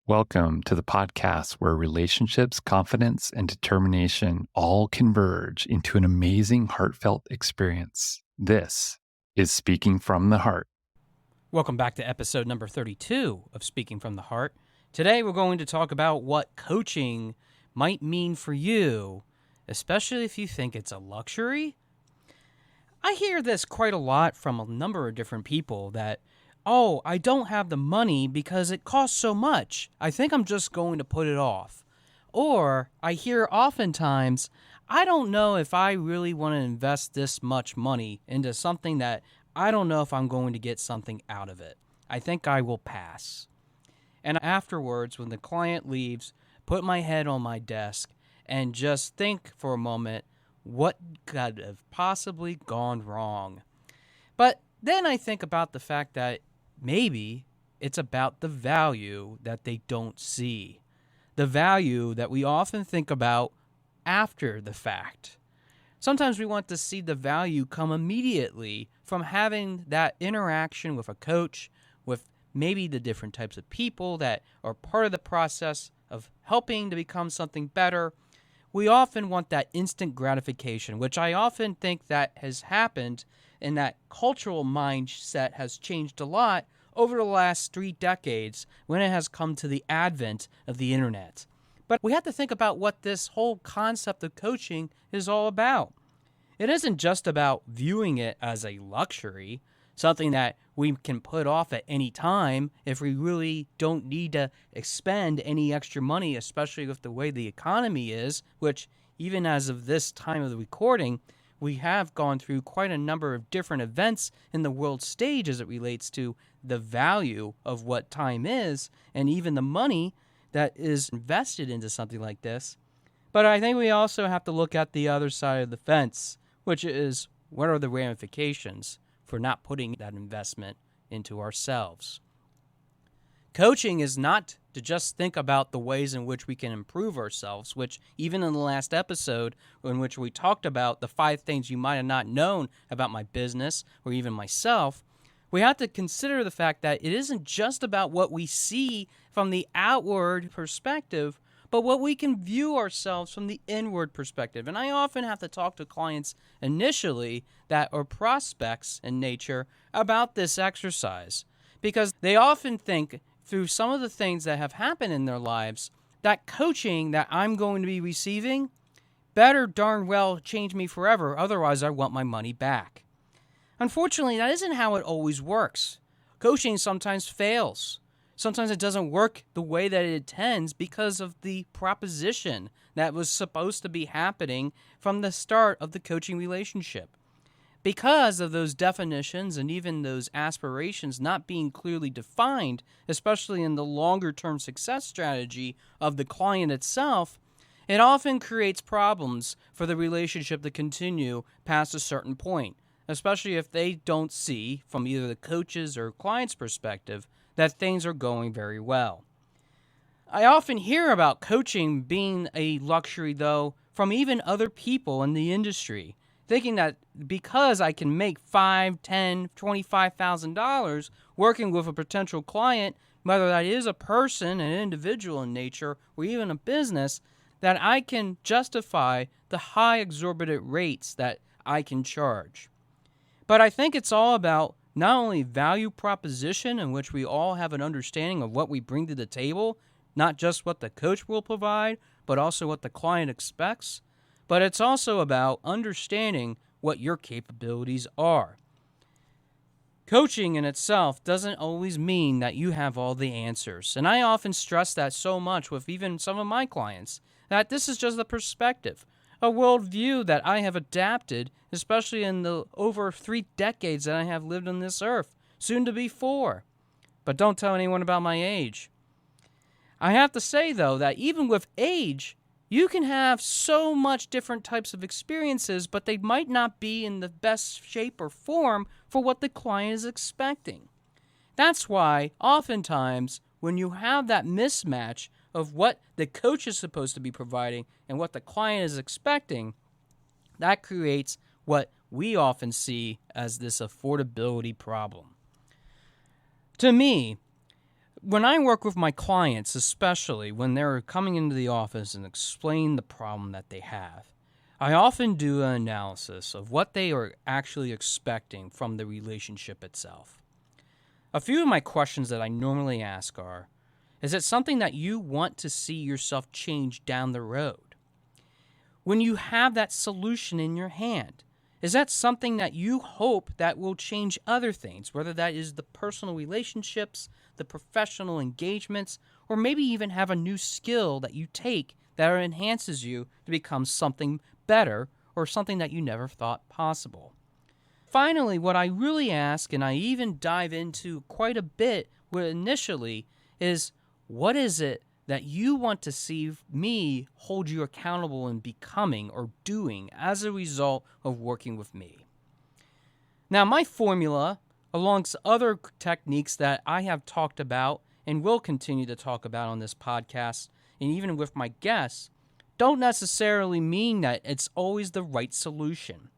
Welcome to the podcast where relationships, confidence, and determination all converge into an amazing, heartfelt experience. This is Speaking from the Heart. Welcome back to episode number 32 of Speaking from the Heart. Today we're going to talk about what coaching might mean for you, especially if you think it's a luxury. I hear this quite a lot from a number of different people that, I don't have the money because it costs so much. I think I'm just going to put it off. Or I hear oftentimes, I don't know if I really want to invest this much money into something that I don't know if I'm going to get something out of it. I think I will pass. And afterwards, when the client leaves, put my head on my desk and just think for a moment, what could have possibly gone wrong? But then I think about the fact that maybe it's about the value that they don't see, the value that we often think about after the fact. Sometimes we want to see the value come immediately from having that interaction with a coach, with maybe the different types of people that are part of the process of helping to become something better. We often want that instant gratification, which I often think that has happened, and that cultural mindset has changed a lot over the last 3 decades when it has come to the advent of the internet. But we have to think about what this whole concept of coaching is all about. It isn't just about viewing it as a luxury, something that we can put off at any time if we really don't need to expend any extra money, especially with the way the economy is, which even as of this time of the recording, we have gone through quite a number of different events in the world stage as it relates to the value of what time is and even the money that is invested into something like this. But I think we also have to look at the other side of the fence, which is what are the ramifications for not putting that investment into ourselves. Coaching is not to just think about the ways in which we can improve ourselves, which even in the last episode in which we talked about the 5 things you might have not known about my business or even myself, we have to consider the fact that it isn't just about what we see from the outward perspective, but what we can view ourselves from the inward perspective. And I often have to talk to clients initially that are prospects in nature about this exercise, because they often think through some of the things that have happened in their lives, that coaching that I'm going to be receiving better darn well change me forever, otherwise I want my money back. Unfortunately, that isn't how it always works. Coaching sometimes fails. Sometimes it doesn't work the way that it intends because of the proposition that was supposed to be happening from the start of the coaching relationship. Because of those definitions and even those aspirations not being clearly defined, especially in the longer-term success strategy of the client itself, it often creates problems for the relationship to continue past a certain point, especially if they don't see, from either the coach's or client's perspective, that things are going very well. I often hear about coaching being a luxury, though, from even other people in the industry, thinking that because I can make $5,000, $10,000, $25,000 working with a potential client, whether that is a person, an individual in nature, or even a business, that I can justify the high exorbitant rates that I can charge. But I think it's all about not only value proposition, in which we all have an understanding of what we bring to the table, not just what the coach will provide, but also what the client expects. But it's also about understanding what your capabilities are. Coaching in itself doesn't always mean that you have all the answers. And I often stress that so much with even some of my clients, that this is just a perspective, a worldview that I have adapted, especially in the over 3 decades that I have lived on this earth, soon to be 4. But don't tell anyone about my age. I have to say, though, that even with age, you can have so much different types of experiences, but they might not be in the best shape or form for what the client is expecting. That's why, oftentimes, when you have that mismatch of what the coach is supposed to be providing and what the client is expecting, that creates what we often see as this affordability problem. To me, When I work with my clients, especially when they're coming into the office and explain the problem that they have, I often do an analysis of what they are actually expecting from the relationship itself. A few of my questions that I normally ask are, is it something that you want to see yourself change down the road? When you have that solution in your hand, is that something that you hope that will change other things, whether that is the personal relationships, the professional engagements, or maybe even have a new skill that you take that enhances you to become something better or something that you never thought possible? Finally, what I really ask, and I even dive into quite a bit initially, is what is it that you want to see me hold you accountable in becoming or doing as a result of working with me? Now, my formula, amongst other techniques that I have talked about and will continue to talk about on this podcast, and even with my guests, don't necessarily mean that it's always the right solution.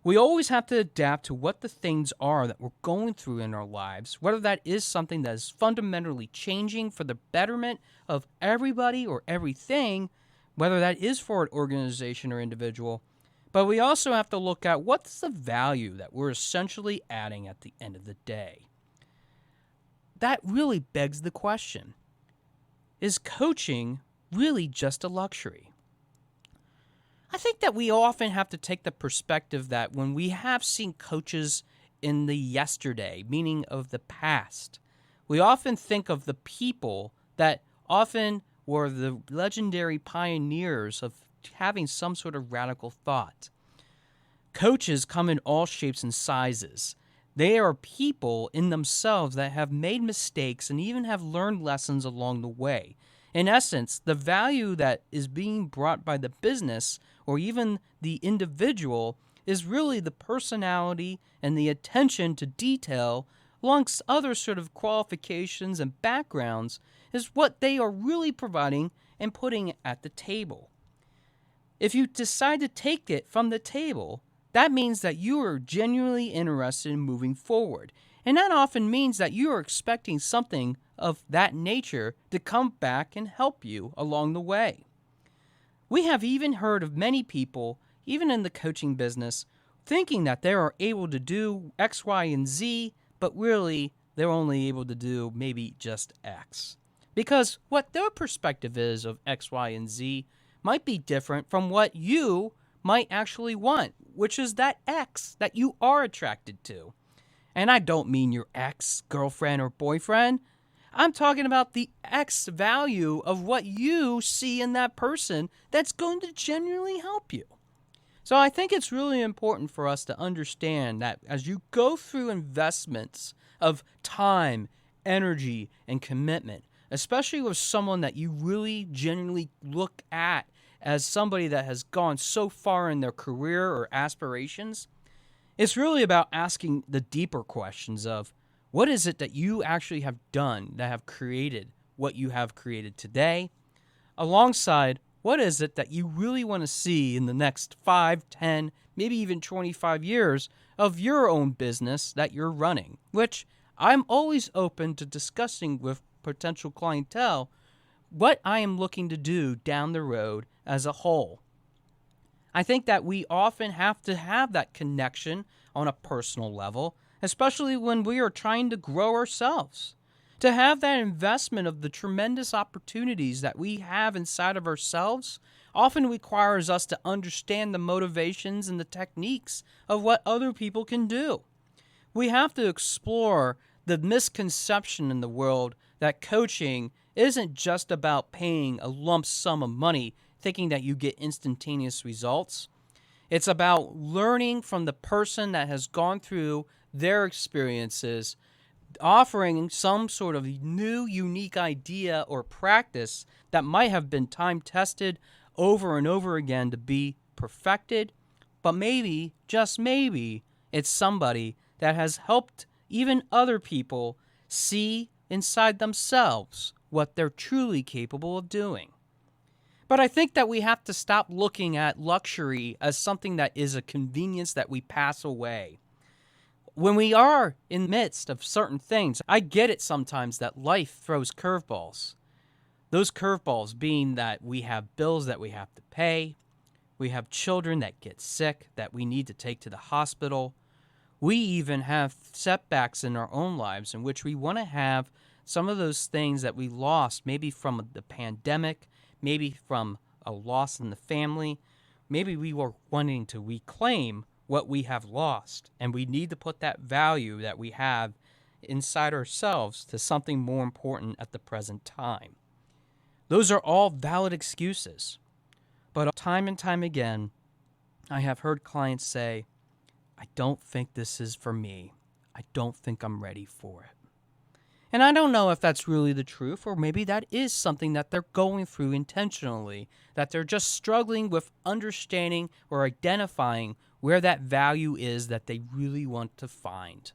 We always have to adapt to what the things are that we're going through in our lives, whether that is something that is fundamentally changing for the betterment of everybody or everything, whether that is for an organization or individual. But we also have to look at what's the value that we're essentially adding at the end of the day. That really begs the question, is coaching really just a luxury? I think that we often have to take the perspective that when we have seen coaches in the yesterday, meaning of the past, we often think of the people that often were the legendary pioneers of having some sort of radical thought. Coaches come in all shapes and sizes. They are people in themselves that have made mistakes and even have learned lessons along the way. In essence, the value that is being brought by the business or even the individual is really the personality and the attention to detail, amongst other sort of qualifications and backgrounds, is what they are really providing and putting at the table. If you decide to take it from the table, that means that you are genuinely interested in moving forward. And that often means that you are expecting something of that nature to come back and help you along the way. We have even heard of many people, even in the coaching business, thinking that they are able to do X, Y, and Z, but really they're only able to do maybe just X. Because what their perspective is of X, Y, and Z might be different from what you might actually want, which is that X that you are attracted to. And I don't mean your ex, girlfriend, or boyfriend. I'm talking about the X value of what you see in that person that's going to genuinely help you. So I think it's really important for us to understand that as you go through investments of time, energy, and commitment, especially with someone that you really genuinely look at as somebody that has gone so far in their career or aspirations, it's really about asking the deeper questions of what is it that you actually have done that have created what you have created today, alongside what is it that you really want to see in the next 5, 10, maybe even 25 years of your own business that you're running, which I'm always open to discussing with potential clientele what I am looking to do down the road as a whole. I think that we often have to have that connection on a personal level, especially when we are trying to grow ourselves. To have that investment of the tremendous opportunities that we have inside of ourselves often requires us to understand the motivations and the techniques of what other people can do. We have to explore the misconception in the world that coaching isn't just about paying a lump sum of money thinking that you get instantaneous results. It's about learning from the person that has gone through their experiences, offering some sort of new, unique idea or practice that might have been time-tested over and over again to be perfected, but maybe, just maybe, it's somebody that has helped even other people see inside themselves what they're truly capable of doing. But I think that we have to stop looking at luxury as something that is a convenience that we pass away. when we are in the midst of certain things, I get it sometimes that life throws curveballs. Those curveballs being that we have bills that we have to pay, we have children that get sick that we need to take to the hospital. We even have setbacks in our own lives in which we want to have some of those things that we lost, maybe from the pandemic, maybe from a loss in the family. Maybe we were wanting to reclaim what we have lost, and we need to put that value that we have inside ourselves to something more important at the present time. Those are all valid excuses. But time and time again, I have heard clients say, I don't think this is for me. I don't think I'm ready for it. And I don't know if that's really the truth, or maybe that is something that they're going through intentionally, that they're just struggling with understanding or identifying where that value is that they really want to find.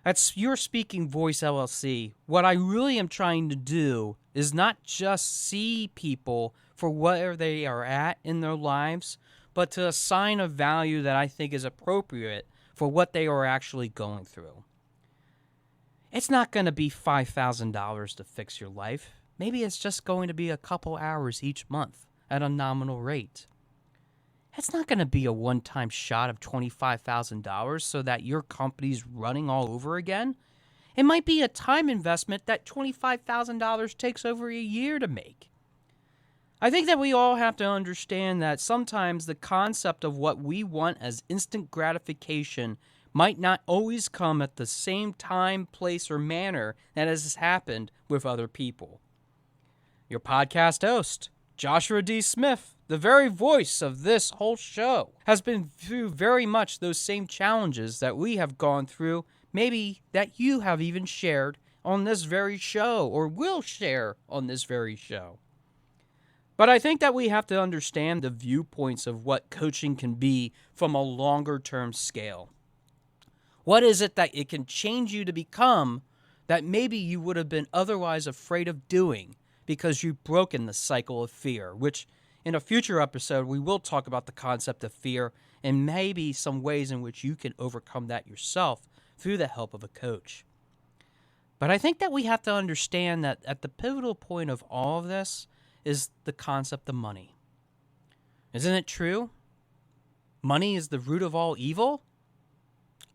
That's Your Speaking Voice LLC. What I really am trying to do is not just see people for where they are at in their lives, but to assign a value that I think is appropriate for what they are actually going through. It's not going to be $5,000 to fix your life. Maybe it's just going to be a couple hours each month at a nominal rate. It's not going to be a one-time shot of $25,000 so that your company's running all over again. It might be a time investment that $25,000 takes over a year to make. I think that we all have to understand that sometimes the concept of what we want as instant gratification might not always come at the same time, place, or manner that has happened with other people. Your podcast host, Joshua D. Smith, the very voice of this whole show, has been through very much those same challenges that we have gone through, maybe that you have even shared on this very show or will share on this very show. But I think that we have to understand the viewpoints of what coaching can be from a longer-term scale. What is it that it can change you to become that maybe you would have been otherwise afraid of doing because you've broken the cycle of fear, which in a future episode we will talk about the concept of fear and maybe some ways in which you can overcome that yourself through the help of a coach. But I think that we have to understand that at the pivotal point of all of this is the concept of money. Isn't it true? Money is the root of all evil?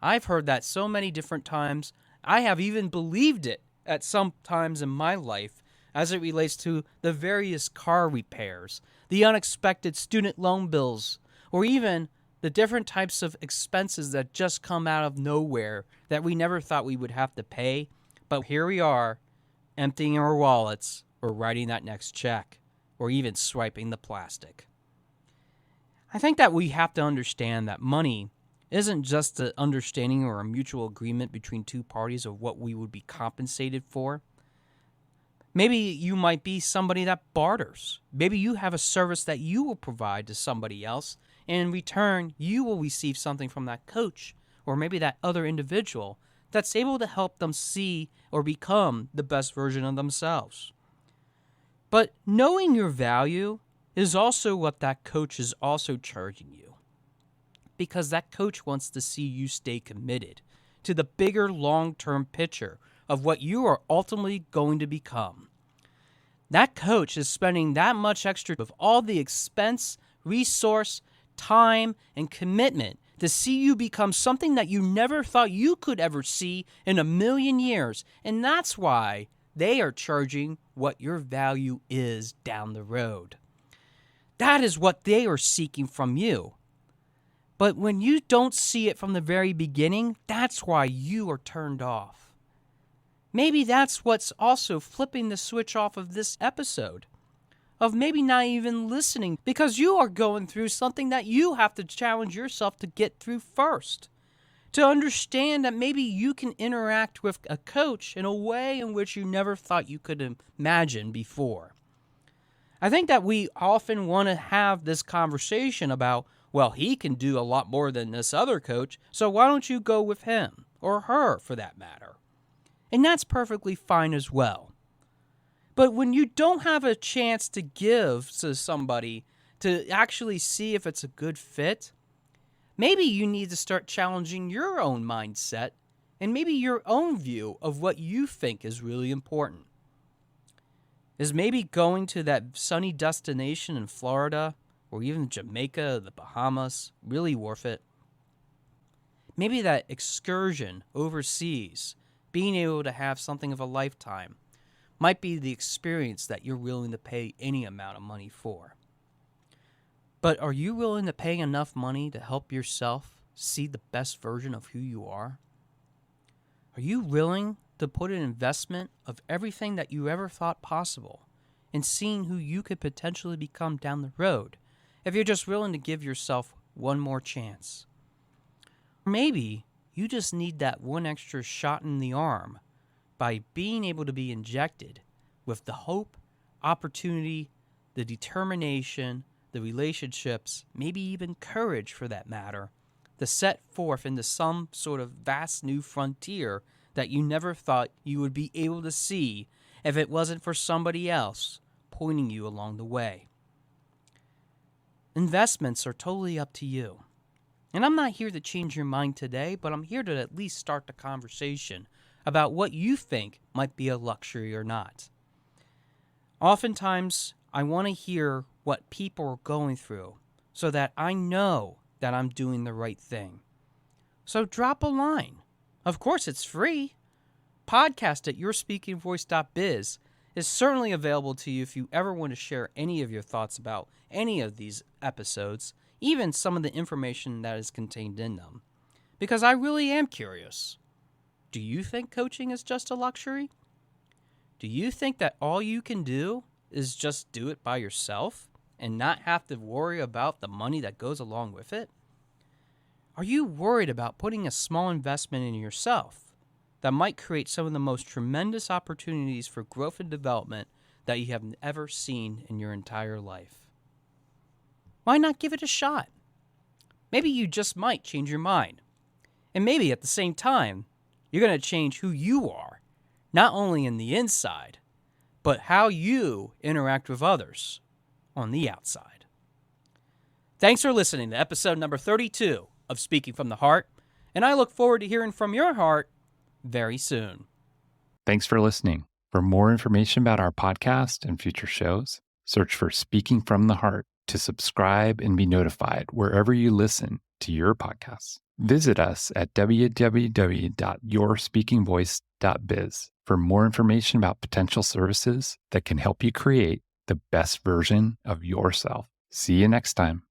I've heard that so many different times. I have even believed it at some times in my life as it relates to the various car repairs, the unexpected student loan bills, or even the different types of expenses that just come out of nowhere that we never thought we would have to pay. But here we are, emptying our wallets or writing that next check or even swiping the plastic. I think that we have to understand that money isn't just an understanding or a mutual agreement between two parties of what we would be compensated for. Maybe you might be somebody that barters. Maybe you have a service that you will provide to somebody else, and in return, you will receive something from that coach or maybe that other individual that's able to help them see or become the best version of themselves. But knowing your value is also what that coach is also charging you, because that coach wants to see you stay committed to the bigger long-term picture of what you are ultimately going to become. That coach is spending that much extra of all the expense, resource, time, and commitment to see you become something that you never thought you could ever see in a million years. And that's why they are charging what your value is down the road. That is what they are seeking from you. But when you don't see it from the very beginning, that's why you are turned off. Maybe that's what's also flipping the switch off of this episode, of maybe not even listening because you are going through something that you have to challenge yourself to get through first. To understand that maybe you can interact with a coach in a way in which you never thought you could imagine before. I think that we often want to have this conversation about, well, he can do a lot more than this other coach, so why don't you go with him, or her for that matter? And that's perfectly fine as well. But when you don't have a chance to give to somebody to actually see if it's a good fit, Maybe you need to start challenging your own mindset and maybe your own view of what you think is really important. Is maybe going to that sunny destination in Florida or even Jamaica, the Bahamas, really worth it? Maybe that excursion overseas, being able to have something of a lifetime, might be the experience that you're willing to pay any amount of money for. But are you willing to pay enough money to help yourself see the best version of who you are? Are you willing to put an investment of everything that you ever thought possible in seeing who you could potentially become down the road if you're just willing to give yourself one more chance? Maybe you just need that one extra shot in the arm by being able to be injected with the hope, opportunity, the determination, the relationships, maybe even courage for that matter, to set forth into some sort of vast new frontier that you never thought you would be able to see if it wasn't for somebody else pointing you along the way. Investments are totally up to you. And I'm not here to change your mind today, but I'm here to at least start the conversation about what you think might be a luxury or not. Oftentimes, I want to hear what people are going through so that I know that I'm doing the right thing. So drop a line. Of course, it's free. Podcast at yourspeakingvoice.biz is certainly available to you if you ever want to share any of your thoughts about any of these episodes, even some of the information that is contained in them. Because I really am curious. Do you think coaching is just a luxury? Do you think that all you can do is just do it by yourself and not have to worry about the money that goes along with it? Are you worried about putting a small investment in yourself that might create some of the most tremendous opportunities for growth and development that you have ever seen in your entire life? Why not give it a shot? Maybe you just might change your mind. And maybe at the same time, you're going to change who you are, not only in the inside, but how you interact with others on the outside. Thanks for listening to episode number 32 of Speaking from the Heart, and I look forward to hearing from your heart very soon. Thanks for listening. For more information about our podcast and future shows, search for Speaking from the Heart to subscribe and be notified wherever you listen to your podcasts. Visit us at www.yourspeakingvoice.biz for more information about potential services that can help you create the best version of yourself. See you next time.